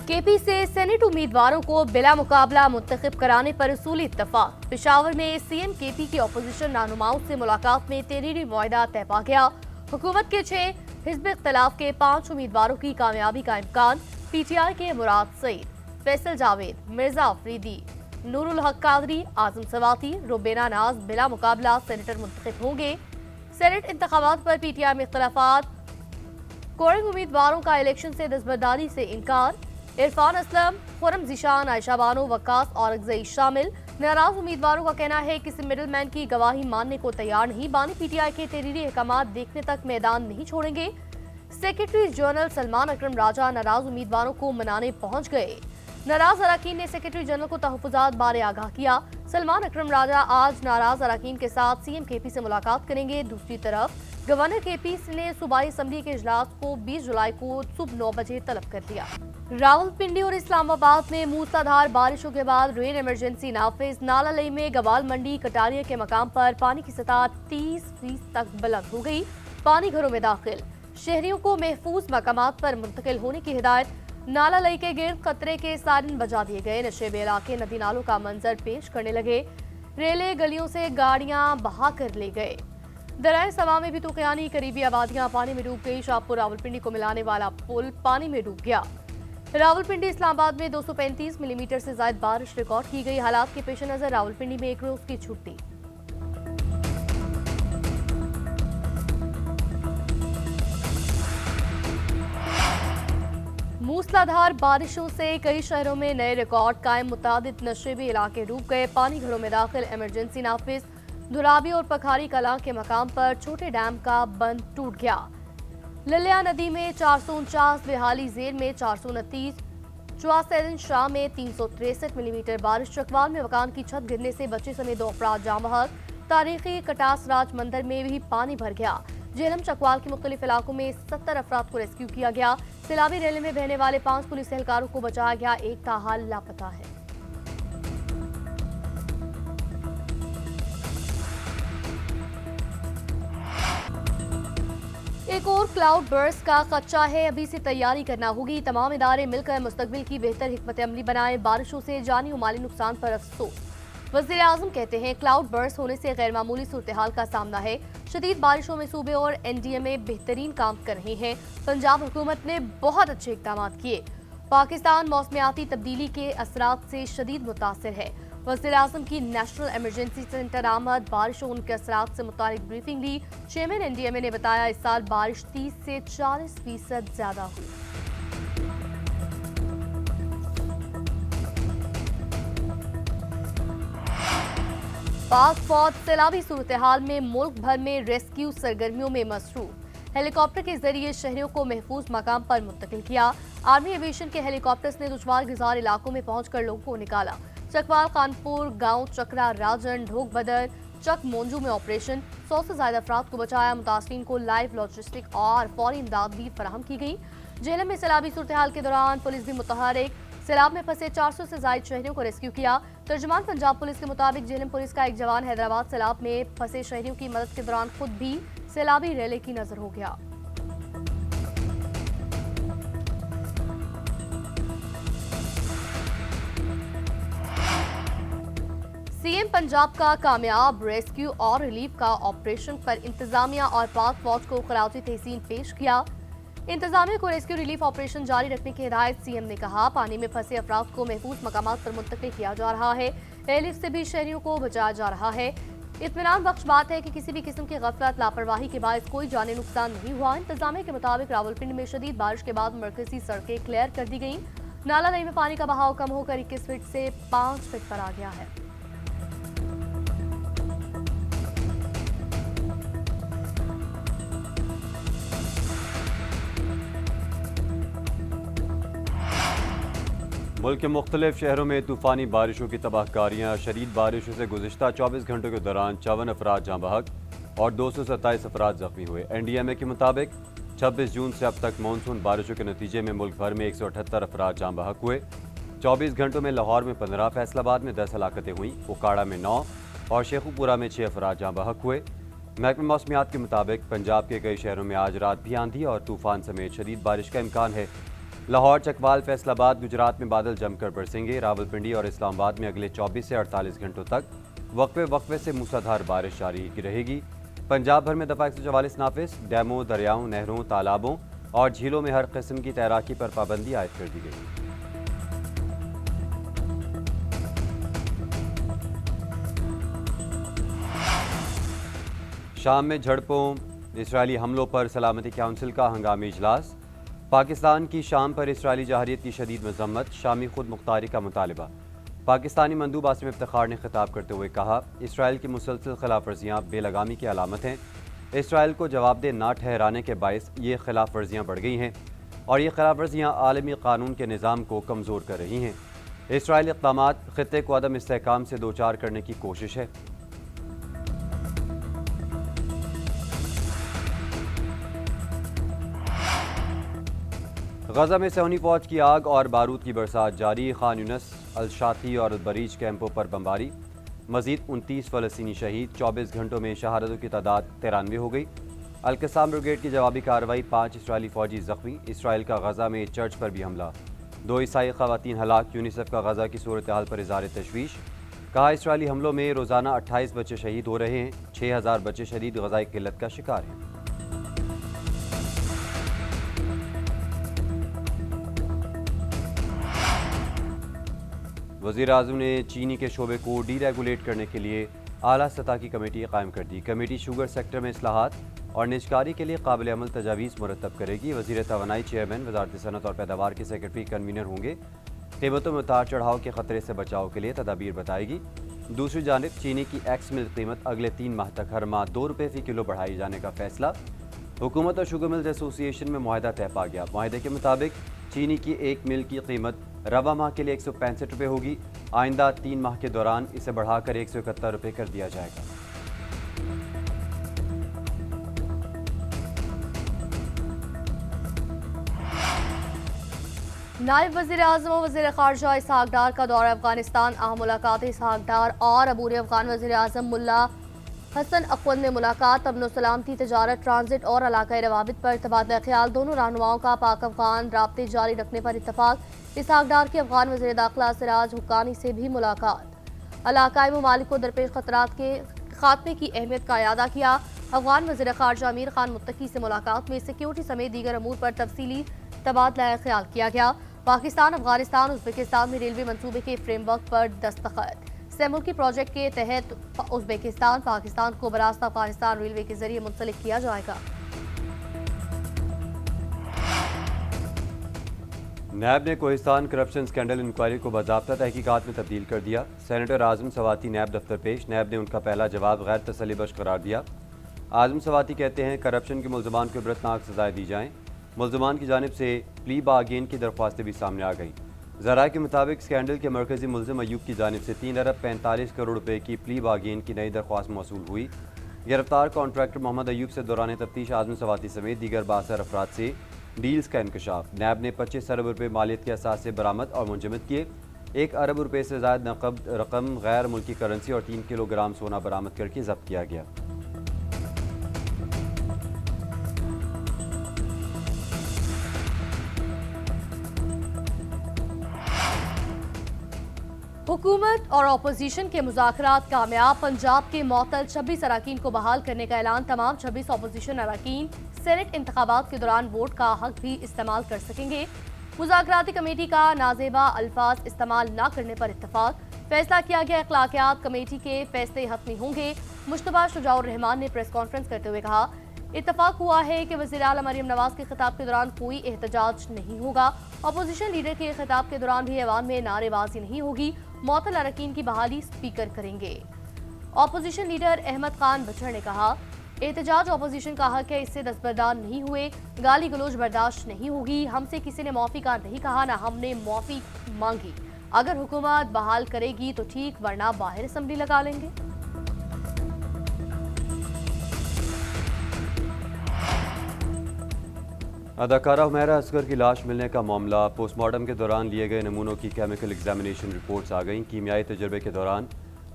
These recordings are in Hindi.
केपी से सेनेट उम्मीदवारों को बिला मुकाबला मुंतखब कराने पर उसूली इत्तफाक। पेशावर में सीएम केपी की अपोजिशन रहनुमाओं से मुलाकात में तहरीरी मुआहदा तय पा गया। हुकूमत के 6 हिज़्ब इख्तिलाफ के 5 उम्मीदवारों की कामयाबी का इम्कान। पीटीआई के मुराद सईद, फैसल जावेद, मिर्जा अफरीदी, नूरुल हक कादरी, आजम सवाती, रुबीना नाज बिला मुकाबला सेनेटर मुंतखब होंगे। सेनेट इंतखाबात पर पीटीआई में इख्तिलाफात। कोरिंग उम्मीदवारों का इलेक्शन से दस्तबरदारी से इनकार। इरफान असलम, खुरम जीशान, आयशा बानो, वक्कास औरंगजेई शामिल। नाराज उम्मीदवारों का कहना है कि किसी मिडिल मैन की गवाही मानने को तैयार नहीं। बानी पीटीआई के तहरीरी अहकामात देखने तक मैदान नहीं छोड़ेंगे। सेक्रेटरी जनरल सलमान अकरम राजा नाराज उम्मीदवारों को मनाने पहुंच गए। नाराज अरकान ने सेक्रेटरी जनरल को तहफ़्फ़ुज़ात बारे आगाह किया। सलमान अकरम राजा आज नाराज अरकान के साथ सीएम केपी से मुलाकात करेंगे। दूसरी तरफ गवर्नर केपी ने सूबाई असम्बली के इजलास को 20 जुलाई को सुबह 9 बजे तलब कर लिया। रावलपिंडी और इस्लामाबाद में मूसलाधार बारिशों के बाद रेन इमरजेंसी नाफिज। नाला लई में गवाल मंडी कटारिया के मकाम पर पानी की सतह 30 फीट तक बुलंद हो गई। पानी घरों में दाखिल। शहरियों को महफूज मकामात पर मुंतकिल होने की हिदायत। नाला लई के गिर्द खतरे के सायरन बजा दिए गए। नशेबे इलाके नदी नालों का मंजर पेश करने लगे। रेले गलियों से गाड़ियां बहा कर ले गए। दराए सवा में भी तूफानी करीबी आबादियां पानी में डूब गई। शाहपुर रावलपिंडी को मिलाने वाला पुल पानी में डूब गया। रावलपिंडी इस्लामाबाद में 235 मिलीमीटर से ज्यादा बारिश रिकॉर्ड की गई। हालात के पेश नजर रावलपिंडी में 1 रोज की छुट्टी। मूसलाधार बारिशों से कई शहरों में नए रिकॉर्ड कायम। मुतादिद नशेबी इलाके डूब गए। पानी घरों में दाखिल। इमरजेंसी नाफिज। दुराबी और पखारी कलां के मकाम पर छोटे डैम का बंद टूट गया। ललिया नदी में 449, बेहाली जेर में 429, चुआसैदन शाह में 363 मिलीमीटर बारिश। चकवाल में मकान की छत गिरने से बच्चे समेत 2 अफराद जाँ बहक। तारीखी कटास राज मंदिर में भी पानी भर गया। जेहलम चकवाल के मुख्तलिफ इलाकों में 70 अफराद को रेस्क्यू किया गया। सैलाबी रैली में बहने वाले 5 पुलिस एहलकारों को बचाया गया। एक ताहाल लापता है। एक और क्लाउड बर्स्ट का खदशा है। अभी से तैयारी करना होगी। तमाम इदारे मिलकर मुस्तकबिल की बेहतर हिकमत अमली बनाएं। बारिशों से जानी और माली नुकसान पर अफसोस। वज़ीर आज़म कहते हैं क्लाउड बर्स्ट होने से गैर मामूली सूरत-ए-हाल का सामना है। शदीद बारिशों में सूबे और एनडीएमए बेहतरीन काम कर रहे हैं। पंजाब हुकूमत ने बहुत अच्छे इक़दाम किए। पाकिस्तान मौसमियाती तब्दीली के असरात से शदीद मुतासिर है। वज़ीर आज़म की नेशनल इमरजेंसी सेंटर आमद। बारिशों उनके असरात से मुतालिक ब्रीफिंग ली। चेयरमैन एनडीएमए ने बताया इस साल बारिश 30 से 40% ज्यादा हुई। पाक फौज सैलाबी सूरत-ए-हाल में मुल्क भर में रेस्क्यू सरगर्मियों में मसरूफ। हेलीकॉप्टर के जरिए शहरियों को महफूज मकाम पर मुंतकिल किया। आर्मी एविएशन के हेलीकॉप्टर्स ने दुश्वार गुजार इलाकों में पहुंचकर लोगों को निकाला। चकवाल, कानपुर, गांव चकरा, राजन, ढोक बदर, चक मोंजू में ऑपरेशन। 100 से ज्यादा अफराद को बचाया। मुतासरीन को लाइव लॉजिस्टिक और फौरी इमदाद भी फराहम की गई। जेहलम में सैलाबी सूरत-ए-हाल के दौरान पुलिस भी मुतहरिक। सैलाब में फंसे 400 से ज्यादा शहरियों को रेस्क्यू किया। तर्जुमान पंजाब पुलिस के मुताबिक जेहलम पुलिस का एक जवान हैदराबाद सैलाब में फंसे शहरियों की मदद के दौरान खुद भी सैलाबी रैली की नजर हो गया। सीएम पंजाब का कामयाब रेस्क्यू और रिलीफ का ऑपरेशन पर इंतजामिया और पाक फौज को खराजी तहसीन पेश किया। इंतजामिया को रेस्क्यू रिलीफ ऑपरेशन जारी रखने की हिदायत। सीएम ने कहा पानी में फंसे अफराद को महफूज मकामात पर मुंतकिल किया जा रहा है। एयरलिफ्ट से भी शहरियों को बचाया जा रहा है। इत्मीनान बख्श बात है कि किसी भी किस्म की गफलत लापरवाही के बायस कोई जानी नुकसान नहीं हुआ। इंतजामिया के मुताबिक रावलपिंडी में शदीद बारिश के बाद मरकजी सड़कें क्लियर कर दी गई। नाला नई में पानी का बहाव कम होकर 21 फीट से 5 फीट पर आ गया है। मुल्क के मुख्तलिफ शहरों में तूफ़ानी बारिशों की तबाहकारियाँ। शदीद बारिशों से गुज़िश्ता 24 घंटों के दौरान 54 अफराद जाँ बहक और 227 अफराद जख्मी हुए। एनडीएमए के मुताबिक 26 जून से अब तक मानसून बारिशों के नतीजे में मुल्क भर में 178 अफराद जाँ बहक हुए। 24 घंटों में लाहौर में 15, फैसलाबाद में 10 हलाकतें हुई, उकाड़ा में 9 और शेखुपुरा में 6 अफराद जाँ बहक हुए। महकमा मौसमियात के मुताबिक पंजाब के कई शहरों में आज रात भी आंधी और तूफान समेत शदीद बारिश का इम्कान है। लाहौर, चकवाल, फैसलाबाद, गुजरात में बादल जमकर बरसेंगे। रावलपिंडी और इस्लामाबाद में अगले 24 से 48 घंटों तक वक्फे से मूसलाधार बारिश जारी रहेगी। पंजाब भर में दफ़ा 144 नाफिज। डैमों, दरियाओं, नहरों, तालाबों और झीलों में हर किस्म की तैराकी पर पाबंदी आयद कर दी गई। शाम में झड़पों, इसराइली हमलों पर सलामती काउंसिल का हंगामी इजलास। पाकिस्तान की शाम पर इसराइली जहारियत की शदीद मजम्मत। शामी खुद मुख्तारी का मुतालबा। पाकिस्तानी मंदूब आसिम इफ्तिखार ने खिताब करते हुए कहा, इसराइल की मुसलसल खिलाफ वर्जियाँ बेलगामी की अलामत हैं। इसराइल को जवाबदेह ना ठहराने के बायस ये खिलाफ वर्जियाँ बढ़ गई हैं और ये खिलाफ वर्जियाँ आलमी कानून के निज़ाम को कमज़ोर कर रही हैं। इसराइली इक़दामात ख़ित्ते को अदम इस्तेहकाम से दो चार करने की कोशिश है। गजा में सऊनी फौज की आग और बारूद की बरसात जारी। खान यूनस, अल-शाती और बरीज कैंपों पर बमबारी। मजीद 29 फ़लस्तीनी शहीद। 24 घंटों में शहादतों की तादाद 93 हो गई। अल-कसाम ब्रिगेड की जवाबी कार्रवाई। 5 इसराइली फौजी जख्मी। इसराइल का गजा में चर्च पर भी हमला। 2 ईसाई ख़वातीन हलाक। यूनिसेफ का गजा की सूरत हाल पर इज़हार तशवीश। कहा, इसराइली हमलों में रोज़ाना 28 बच्चे शहीद हो रहे हैं। 6000 बच्चे शदीद ग़ज़ाई किल्लत का शिकार हैं। वज़ीर आज़म ने चीनी के शोबे को डीरेगुलेट करने के लिए आला सतह की कमेटी कायम कर दी। कमेटी शुगर सेक्टर में इस्लाहात और निजकारी के लिए काबिल अमल तजावीज़ मुरतब करेगी। वज़ीर तवानाई चेयरमैन, वज़ारत सनअत और पैदावार के सेक्रेटरी कन्वीनर होंगे। कीमतों में उतार चढ़ाव के खतरे से बचाव के लिए तदाबीर बताएगी। दूसरी जानिब चीनी की एक्स मिल कीमत अगले 3 माह तक हर माह 2 रुपये फ़ी किलो बढ़ाई जाने का फैसला। हुकूमत और शुगर मिल्स एसोसिएशन में मुआहदा तय पा गया। मुआहदे के मुताबिक चीनी की एक मिल की कीमत रवा माह के लिए 165 रुपये होगी। आइंदा 3 माह के दौरान इसे बढ़ाकर 171 रुपये कर दिया जाएगा। नायब वज़ीर आज़म और वज़ीर ख़ारजा इसहाक़ डार का दौरा अफ़गानिस्तान। अहम मुलाकात इसहाक़ डार और अबूर अफ़गान वज़ीर आज़म मुल्ला हसन अक़वल में मुलाकात। अमन सलामती, तजारत, ट्रांजिट और इलाक़ाई रवाबित पर तबादला ख्याल। दोनों रहनुमाओं का पाक अफ़गान राब्ते जारी रखने पर इत्तफ़ाक़। इसहाक़ डार के अफ़गान वज़ीर दाखिला सिराज हुक्कानी से भी मुलाकात। इलाक़ाई ममालिक को दरपेश ख़तरात के खात्मे की अहमियत का इयादा किया। अफ़गान वज़ीर ख़ारजा अमीर खान मुत्तकी से मुलाकात में सिक्योरिटी समेत दीगर अमूर पर तफसीली तबादला ख्याल किया गया। पाकिस्तान, अफ़गानिस्तान, उज़्बेकिस्तान में रेलवे मनसूबे के फ्रेमवर्क पर दस्तखत। सेमुल्की प्रोजेक्ट के तहत उज़्बेकिस्तान, पाकिस्तान को बरास्ता अफ़गानिस्तान रेलवे के जरिए मुंसलिक किया जाएगा। नैब ने कोहिस्तान करप्शन स्कैंडल इंक्वायरी को बाज़ाब्ता तहकीकात में तब्दील कर दिया। सेनेटर आज़म सवाती नैब दफ्तर पेश। नैब ने उनका पहला जवाब गैर तसल्लीबख्श करार दिया। आज़म सवाती कहते हैं, करप्शन के मुल्ज़मान को इबरतनाक सज़ाएं दी जाएँ। मुल्ज़मान की जानिब से प्ली बागेन की दरख्वास्तें भी सामने आ गई। ज़राए के मुताबिक स्कैंडल के मरकज़ी मुल्ज़िम अयूब की जानिब से 3 अरब 45 करोड़ रुपए की प्ली बागेन की नई दरख्वास्त मौसूल हुई। गिरफ्तार कॉन्ट्रैक्टर मोहम्मद अयूब से दौरान तफ्तीश आज़म सवाती समेत दीगर बासर अफराद से डील्स का इंकशाफ। नैब ने 25 अरब रुपये मालियत के असासे बरामद और मुंजमद किए। 1 अरब रुपये से ज़ायद नकद रकम, गैर मुल्की करेंसी और 3 किलोग्राम सोना बरामद करके जब्त किया गया। हुकूमत और अपोजिशन के मुज़ाकरात कामयाब। पंजाब के मअतल 26 अराकीन को बहाल करने का ऐलान। तमाम 26 अपोजिशन अराकीन सेनेट इंतखाबात के दौरान वोट का हक भी इस्तेमाल कर सकेंगे। मुज़ाकराती कमेटी का नाजेबा अल्फाज इस्तेमाल न करने पर इत्तफाक। फैसला किया गया, इख्लाकियात कमेटी के फैसले हतमी होंगे। मुश्तबा शुजाउर रहमान ने प्रेस कॉन्फ्रेंस करते हुए कहा, इत्तफाक हुआ है कि वज़ीर आला मरियम नवाज के खिताब के दौरान कोई एहतजाज नहीं होगा। अपोजिशन लीडर के खिताब के दौरान भी ऐवान में नारेबाजी नहीं होगी। मअतल अरकान की बहाली स्पीकर करेंगे। अपोजिशन लीडर अहमद खान बचर ने कहा, एहतजाज अपोजिशन का हक है, इससे दस्तबरदार नहीं हुए। गाली गलोच बर्दाश्त नहीं होगी। हमसे किसी ने माफ़ी का नहीं कहा, ना हमने माफ़ी मांगी। अगर हुकूमत बहाल करेगी तो ठीक, वरना बाहर असम्बली लगा लेंगे। अदाकारा हुमैरा असगर की लाश मिलने का मामला। पोस्टमार्टम के दौरान लिए गए नमूनों की केमिकल एग्जामिनेशन रिपोर्ट्स आ गईं। कीमियाई तजर्बे के दौरान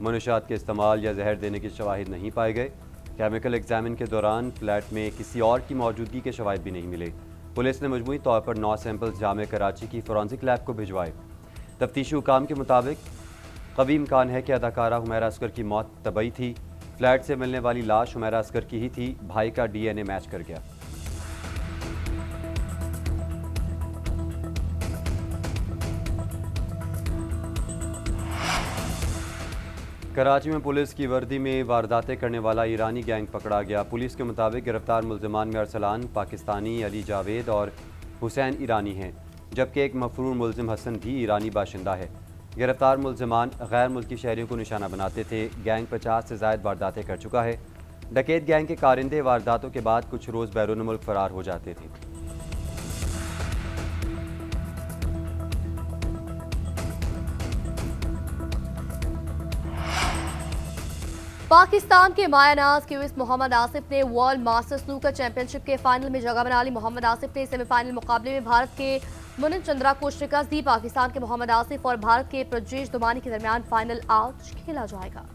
मनुशियात के इस्तेमाल या जहर देने के शवाहिद नहीं पाए गए। केमिकल एग्जामिन के दौरान फ्लैट में किसी और की मौजूदगी के शवाहिद भी नहीं मिले। पुलिस ने मजमूई तौर पर 9 सैंपल्स जामे कराची की फोरेंसिक लैब को भिजवाए। तफ्तीशी हुकाम के मुताबिक कवी इम्कान है कि अदाकारा हुमैरा असगर की मौत तबई थी। फ्लैट से मिलने वाली लाश हुमैरा असगर की ही थी। भाई का DNA मैच कर गया। कराची में पुलिस की वर्दी में वारदातें करने वाला ईरानी गैंग पकड़ा गया। पुलिस के मुताबिक गिरफ्तार मुल्जिमान में अरसलान पाकिस्तानी, अली जावेद और हुसैन ईरानी हैं, जबकि एक मफरूर मुल्जिम हसन भी ईरानी बाशिंदा है। गिरफ्तार मुल्जिमान गैर मुल्की शहरियों को निशाना बनाते थे। गैंग 50 से ज़ायद वारदातें कर चुका है। डकैत गैंग के कारिंदे वारदातों के बाद कुछ रोज़ बैरून मुल्क फरार हो जाते थे। पाकिस्तान के मायानाज क्यूइस मोहम्मद आसिफ ने वर्ल्ड मास्टर्स स्नूकर चैंपियनशिप के फाइनल में जगह बना ली। मोहम्मद आसिफ ने सेमीफाइनल मुकाबले में भारत के मुनिन चंद्रा को शिकस्त दी। पाकिस्तान के मोहम्मद आसिफ और भारत के प्रजेश दुमानी के दरमियान फाइनल आज खेला जाएगा।